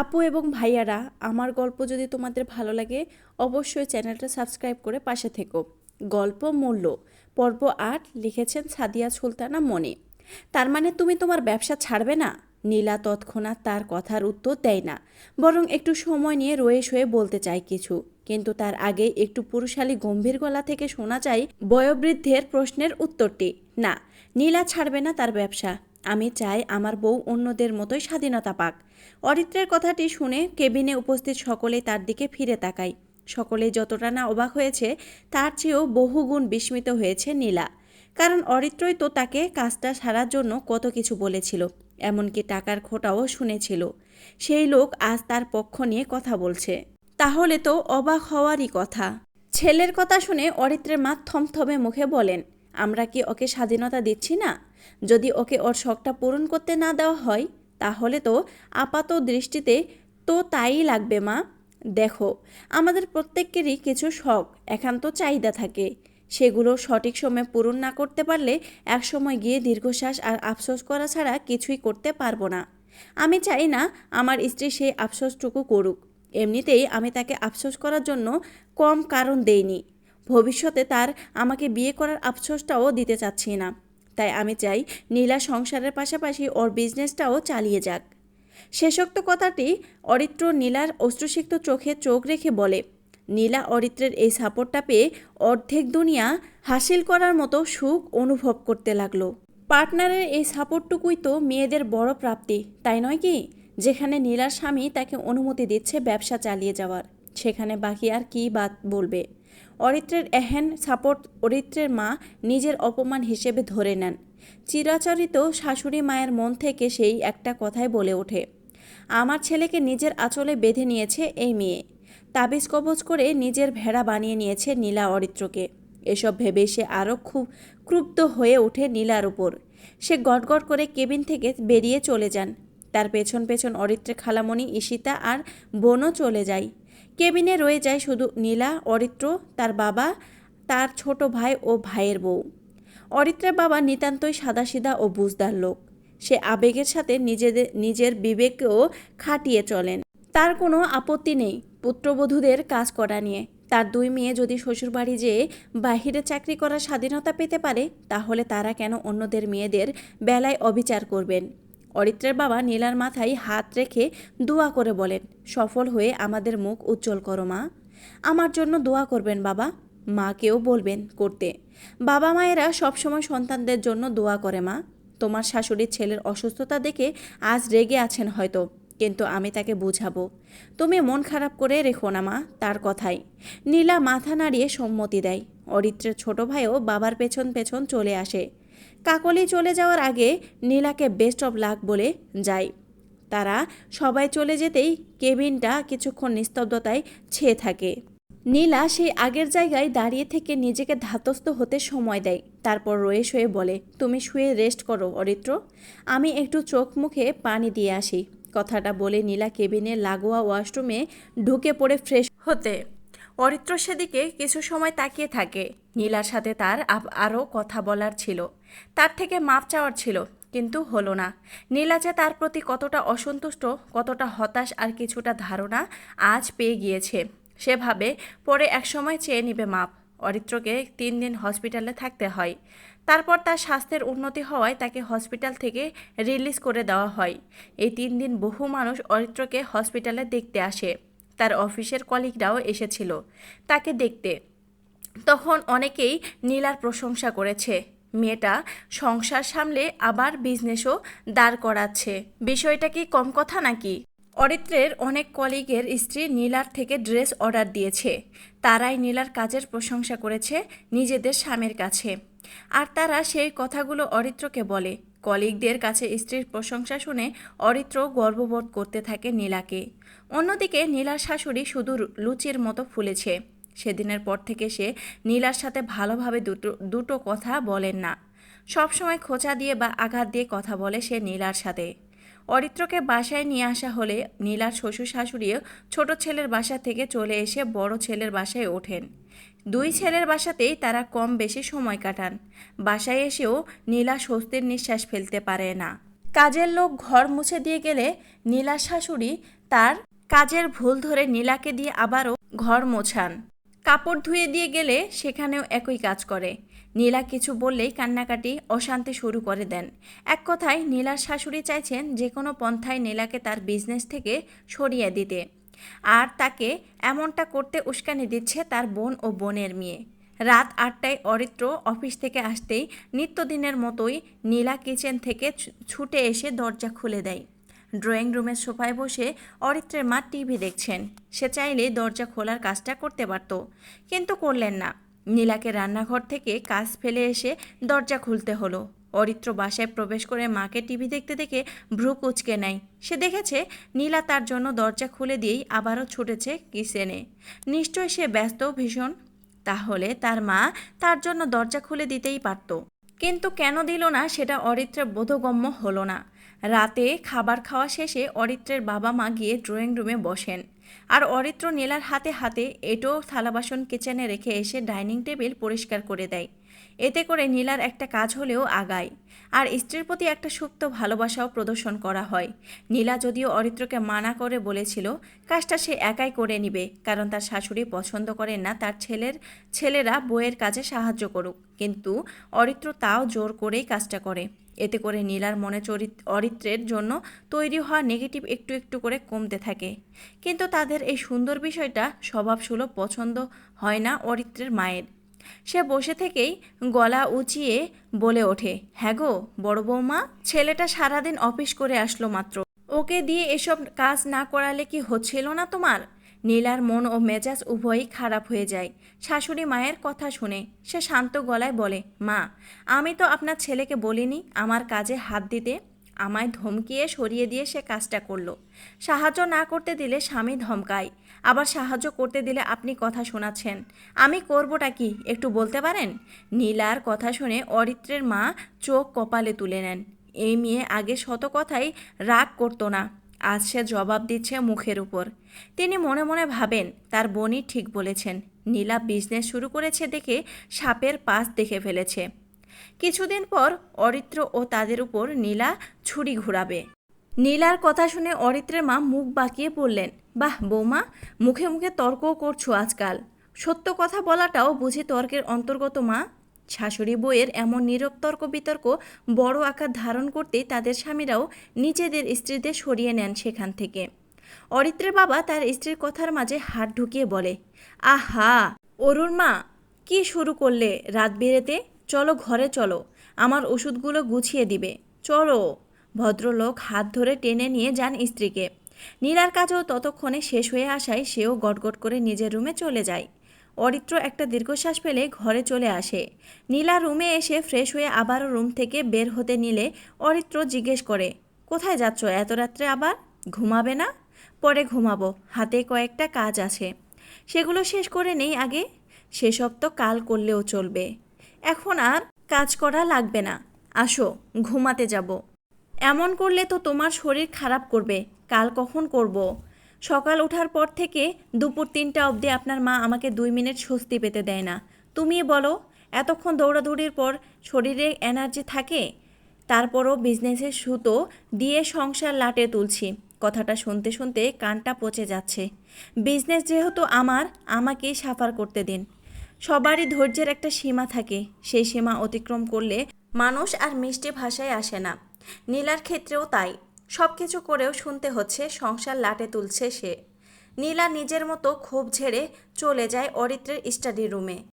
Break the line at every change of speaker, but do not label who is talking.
আপু এবং ভাইয়ারা, আমার গল্প যদি তোমাদের ভালো লাগে অবশ্যই চ্যানেলটা সাবস্ক্রাইব করে পাশে থেকো। গল্প মূল্য পর্ব ৮ লিখেছেন সাদিয়া সুলতানা মনি। তার মানে তুমি তোমার ব্যবসা ছাড়বে না? নীলা তৎক্ষণাৎ তার কথার উত্তর দেয় না, বরং একটু সময় নিয়ে রয়ে শয়ে বলতে চায় কিছু। কিন্তু তার আগে একটু পুরুষালী গম্ভীর গলা থেকে শোনা যায় বয়োবৃদ্ধের প্রশ্নের উত্তরটি। না, নীলা ছাড়বে না তার ব্যবসা। আমি চাই আমার বউ অন্যদের মতোই স্বাধীনতা পাক। অরিত্রের কথাটি শুনে কেবিনে উপস্থিত সকলেই তার দিকে ফিরে তাকায়। সকলেই যতটা না অবাক হয়েছে তার চেয়েও বহুগুণ বিস্মিত হয়েছে নীলা। কারণ অরিত্রই তো তাকে কাজটা সারার জন্য কত কিছু বলেছিল, এমনকি টাকার খোঁটাও শুনেছিল। সেই লোক আজ তার পক্ষ নিয়ে কথা বলছে, তাহলে তো অবাক হওয়ারই কথা। ছেলের কথা শুনে অরিত্রের মা থমথমে মুখে বলেন, আমরা কি ওকে স্বাধীনতা দিচ্ছি না? যদি ওকে ওর শখটা পূরণ করতে না দেওয়া হয় তাহলে তো আপাত দৃষ্টিতে তো তাই লাগবে মা। দেখো, আমাদের প্রত্যেকেরই কিছু শখ, একান্ত চাহিদা থাকে। সেগুলো সঠিক সময়ে পূরণ না করতে পারলে একসময় গিয়ে দীর্ঘশ্বাস আর আফসোস করা ছাড়া কিছুই করতে পারবো না। আমি চাই না আমার স্ত্রী সেই আফসোসটুকু করুক। এমনিতেই আমি তাকে আফসোস করার জন্য কম কারণ দেইনি। ভবিষ্যতে তার আমাকে বিয়ে করার আফসোসটাও দিতে চাচ্ছি না। তাই আমি চাই নীলা সংসারের পাশাপাশি ওর বিজনেসটাও চালিয়ে যাক। শেষোক্ত কথাটি অরিত্র নীলার অশ্রুসিক্ত চোখে চোখ রেখে বলে। নীলা অরিত্রের এই সাপোর্টটা পেয়ে অর্ধেক দুনিয়া হাসিল করার মতো সুখ অনুভব করতে লাগলো। পার্টনারের এই সাপোর্টটুকুই তো মেয়েদের বড় প্রাপ্তি, তাই নয় কি? যেখানে নীলার স্বামী তাকে অনুমতি দিচ্ছে ব্যবসা চালিয়ে যাওয়ার, সেখানে বাকি আর কি বাদ বলবে। অরিত্রের এহেন সাপোর্ট অরিত্রের মা নিজের অপমান হিসেবে ধরে নেন। চিরাচরিত শাশুড়ি মায়ের মন থেকে সেই একটা কথাই বলে ওঠে, আমার ছেলেকে নিজের আঁচলে বেঁধে নিয়েছে এই মেয়ে। তাবিজ কবজ করে নিজের ভেড়া বানিয়ে নিয়েছে নীলা অরিত্রকে। এসব ভেবে সে আরও খুব ক্রুব্ধ হয়ে ওঠে নীলার উপর। সে গটগট করে কেবিন থেকে বেরিয়ে চলে যান। তার পেছন পেছন অরিত্রের খালামণি ঈশিতা আর বোনও চলে যায়। কেবিনে রয়ে যায় শুধু নীলা, অরিত্র, তার বাবা, তার ছোট ভাই ও ভাইয়ের বউ। অরিত্রের বাবা নিতান্তই সাদাসিধা ও বুঝদার লোক। সে আবেগের সাথে নিজের বিবেককেও খাটিয়ে চলেন। তার কোনো আপত্তি নেই পুত্রবধূদের কাজ করা নিয়ে। তার দুই মেয়ে যদি শ্বশুরবাড়ি যেয়ে বাহিরে চাকরি করার স্বাধীনতা পেতে পারে, তাহলে তারা কেন অন্যদের মেয়েদের বেলায় অবিচার করবেন? অরিত্রের বাবা নীলার মাথায় হাত রেখে দোয়া করে বলেন, সফল হয়ে আমাদের মুখ উজ্জ্বল করো মা। আমার জন্য দোয়া করবেন বাবা। মাকেও বলবেন করতে। বাবা মায়েরা সবসময় সন্তানদের জন্য দোয়া করে মা। তোমার শাশুড়ির ছেলের অসুস্থতা দেখে আজ রেগে আছেন হয়তো, কিন্তু আমি তাকে বুঝাবো। তুমি মন খারাপ করে রেখো না মা তার কথাই। নীলা মাথা নাড়িয়ে সম্মতি দেয়। অরিত্রের ছোট ভাইও বাবার পেছন পেছন চলে আসে। কাকলি চলে যাওয়ার আগে নীলাকে বেস্ট অফ লাক বলে যায়। তারা সবাই চলে যেতেই কেবিনটা কিছুক্ষণ নিস্তব্ধতায় ছেয়ে থাকে। নীলা সেই আগের জায়গায় দাঁড়িয়ে থেকে নিজেকে ধাতস্থ হতে সময় দেয়। তারপর রয়ে শুয়ে বলে, তুমি শুয়ে রেস্ট করো অরিত্র, আমি একটু চোখ মুখে পানি দিয়ে আসি। কথাটা বলে নীলা কেবিনের লাগোয়া ওয়াশরুমে ঢুকে পড়ে ফ্রেশ হতে। অরিত্র সেদিকে কিছু সময় তাকিয়ে থাকে। নীলার সাথে তার আরও কথা বলার ছিল, তার থেকে মাপ চাওয়ার ছিল, কিন্তু হলো না। নীলা যে তার প্রতি কতটা অসন্তুষ্ট, কতটা হতাশ আর কিছুটা ধারণা আজ পেয়ে গিয়েছে। সে ভাবে পরে একসময় চেয়ে নিবে মাপ। অরিত্রকে 3 দিন হসপিটালে থাকতে হয়। তারপর তার স্বাস্থ্যের উন্নতি হওয়ায় তাকে হসপিটাল থেকে রিলিজ করে দেওয়া হয়। এই 3 দিন বহু মানুষ অরিত্রকে হসপিটালে দেখতে আসে। তার অফিসের কলিগরাও এসেছিল তাকে দেখতে। তখন অনেকেই নীলার প্রশংসা করেছে। মেয়েটা সংসার সামলে আবার বিজনেসও দাঁড় করাচ্ছে। বিষয়টা কি কম কথা নাকি? অরিত্রের অনেক কলিগের স্ত্রী নীলার থেকে ড্রেস অর্ডার দিয়েছে। তারাই নীলার কাজের প্রশংসা করেছে নিজেদের স্বামীর কাছে। আর তারা সেই কথাগুলো অরিত্রকে বলে। কলিগদের কাছে স্ত্রীর প্রশংসা শুনে অরিত্র গর্ববোধ করতে থাকে নীলাকে। অন্যদিকে নীলার শাশুড়ি শুধু লুচির মতো ফুলেছে। সেদিনের পর থেকে সে নীলার সাথে ভালোভাবে দুটো কথা বলেন না। সবসময় খোঁচা দিয়ে বা আঘাত দিয়ে কথা বলে সে নীলার সাথে। অরিত্রকে বাসায় নিয়ে আসা হলে নীলার শ্বশুর শাশুড়িও ছোট ছেলের বাসা থেকে চলে এসে বড় ছেলের বাসায় ওঠেন। দুই ছেলের বাসাতেই তারা কম বেশি সময় কাটান। বাসায় এসেও নীলা স্বস্তির নিঃশ্বাস ফেলতে পারে না। কাজের লোক ঘর মুছে দিয়ে গেলে নীলার শাশুড়ি তার কাজের ভুল ধরে নীলাকে দিয়ে আবারও ঘর মোছান। কাপড় ধুয়ে দিয়ে গেলে সেখানেও একই কাজ করে। নীলা কিছু বললেই কান্নাকাটি অশান্তি শুরু করে দেন। এক কথায় নীলার শাশুড়ি চাইছেন যে কোনো পন্থায় নীলাকে তার বিজনেস থেকে সরিয়ে দিতে। আর তাকে এমনটা করতে উস্কানি দিচ্ছে তার বোন ও বোনের মেয়ে। রাত 8টায় অরিত্র অফিস থেকে আসতেই নিত্যদিনের মতোই নীলা কিচেন থেকে ছুটে এসে দরজা খুলে দেয়। ড্রয়িং রুমের সোফায় বসে অরিত্রের মা টিভি দেখছেন। সে চাইলে দরজা খোলার কাজটা করতে পারত, কিন্তু করলেন না। নীলাকে রান্নাঘর থেকে কাজ ফেলে এসে দরজা খুলতে হলো। অরিত্র বাসায় প্রবেশ করে মাকে টিভি দেখতে দেখে ভ্রু কুঁচকে নেয়। সে দেখেছে নীলা তার জন্য দরজা খুলে দিয়েই আবারও ছুটেছে কিচেনে। নিশ্চয় সে ব্যস্ত ভীষণ। তাহলে তার মা তার জন্য দরজা খুলে দিতেই পারত, কিন্তু কেন দিল না সেটা অরিত্রের বোধগম্য হলো না। রাতে খাবার খাওয়া শেষে অরিত্রের বাবা মা গিয়ে ড্রয়িং রুমে বসেন, আর অরিত্র নীলার হাতে হাতে এঁটো থালাবাসন কিচেনে রেখে এসে ডাইনিং টেবিল পরিষ্কার করে দেয়। এতে করে নীলার একটা কাজ হলেও আগায়, আর স্ত্রীর প্রতি একটা সুপ্ত ভালোবাসাও প্রদর্শন করা হয়। নীলা যদিও অরিত্রকে মানা করে বলেছিল কাজটা সে একাই করে নিবে, কারণ তার শাশুড়ি পছন্দ করেন না তার ছেলেরা বউয়ের কাজে সাহায্য করুক, কিন্তু অরিত্র তাও জোর করেই কাজটা করে। এতে করে নীলার মনে অরিত্রের জন্য তৈরি হওয়া নেগেটিভ একটু একটু করে কমতে থাকে। কিন্তু তাদের এই সুন্দর বিষয়টা স্বভাবসুলভ পছন্দ হয় না অরিত্রের মায়ের। সে বসে থেকেই গলা উঁচিয়ে বলে ওঠে, হ্যাঁ গো বড় বৌমা, ছেলেটা সারাদিন অফিস করে আসলো মাত্র, ওকে দিয়ে এসব কাজ না করালে কি হচ্ছিল না তোমার? নীলার মন ও মেজাজ উভয়ই খারাপ হয়ে যায় শাশুড়ি মায়ের কথা শুনে। সে শান্ত গলায় বলে, মা, আমি তো আপনার ছেলেকে বলিনি আমার কাজে হাত দিতে। আমায় ধমকিয়ে সরিয়ে দিয়ে সে কাজটা করলো। সাহায্য না করতে দিলে স্বামী ধমকায়, আবার সাহায্য করতে দিলে আপনি কথা শোনাচ্ছেন। আমি করবোটা কি একটু বলতে পারেন? নীলার কথা শুনে অরিত্রের মা চোখ কপালে তুলে নেন। এই মেয়ে আগে শত কথাই রাগ করতো না, আজ সে জবাব দিচ্ছে মুখের উপর। তিনি মনে মনে ভাবেন তার বোনই ঠিক বলেছেন। নীলা বিজনেস শুরু করেছে দেখে সাপের পাশ দেখে ফেলেছে। কিছুদিন পর অরিত্র ও তাদের উপর নীলা ছুরি ঘুরাবে। নীলার কথা শুনে অরিত্রের মা মুখ বাঁকিয়ে বললেন, বাহ বৌমা, মুখে মুখে তর্কও করছো আজকাল। সত্য কথা বলাটাও বুঝি তর্কের অন্তর্গত মা? শাশুড়ি বউয়ের এমন নীরব তর্ক বিতর্ক বড় আকার ধারণ করতেই তাদের স্বামীরাও নিজেদের স্ত্রীদের সরিয়ে নেন সেখান থেকে। অরিত্রের বাবা তার স্ত্রীর কথার মাঝে হাত ঢুকিয়ে বলে, আহা অরুণ মা, কি শুরু করলে রাত বেরেতে? চলো ঘরে চলো, আমার ওষুধগুলো গুছিয়ে দিবে, চলো। ভদ্রলোক হাত ধরে টেনে নিয়ে যান স্ত্রীকে। নীলার কাজও ততক্ষণে শেষ হয়ে আসায় সেও গটগট করে নিজের রুমে চলে যায়। অরিত্র একটা দীর্ঘশ্বাস ফেলে ঘরে চলে আসে। নীলা রুমে এসে ফ্রেশ হয়ে আবারও রুম থেকে বের হতে নিলে অরিত্র জিজ্ঞেস করে, কোথায় যাচ্ছ এত রাত্রে আবার? ঘুমাবে না? পরে ঘুমাবো, হাতে কয়েকটা কাজ আছে, সেগুলো শেষ করে নেই আগে। সেসব তো কাল করলেও চলবে, এখন আর কাজ করা লাগবে না, আসো ঘুমাতে যাব। এমন করলে তো তোমার শরীর খারাপ করবে। কাল কখন করব? সকাল ওঠার পর থেকে দুপুর 3টা অবধি আপনার মা আমাকে 2 মিনিট স্বস্তি পেতে দেয় না। তুমি বলো, এতক্ষণ দৌড়াদৌড়ির পর শরীরে এনার্জি থাকে? তারপরও বিজনেসের সুতো দিয়ে সংসার লাটে তুলছি। কথাটা শুনতে শুনতে কানটা পচে যাচ্ছে। বিজনেস যেহেতু আমাকেই সাফার করতে দিন। সবারই ধৈর্যের একটা সীমা থাকে, সেই সীমা অতিক্রম করলে মানুষ আর মিষ্টি ভাষায় আসে না। নীলার ক্ষেত্রেও তাই। সব কিছু করেও শুনতে হচ্ছে সংসার লাটে তুলছে সে। নীলা নিজের মতো ক্ষোভ ঝেড়ে চলে যায় অরিত্রের স্টাডি রুমে।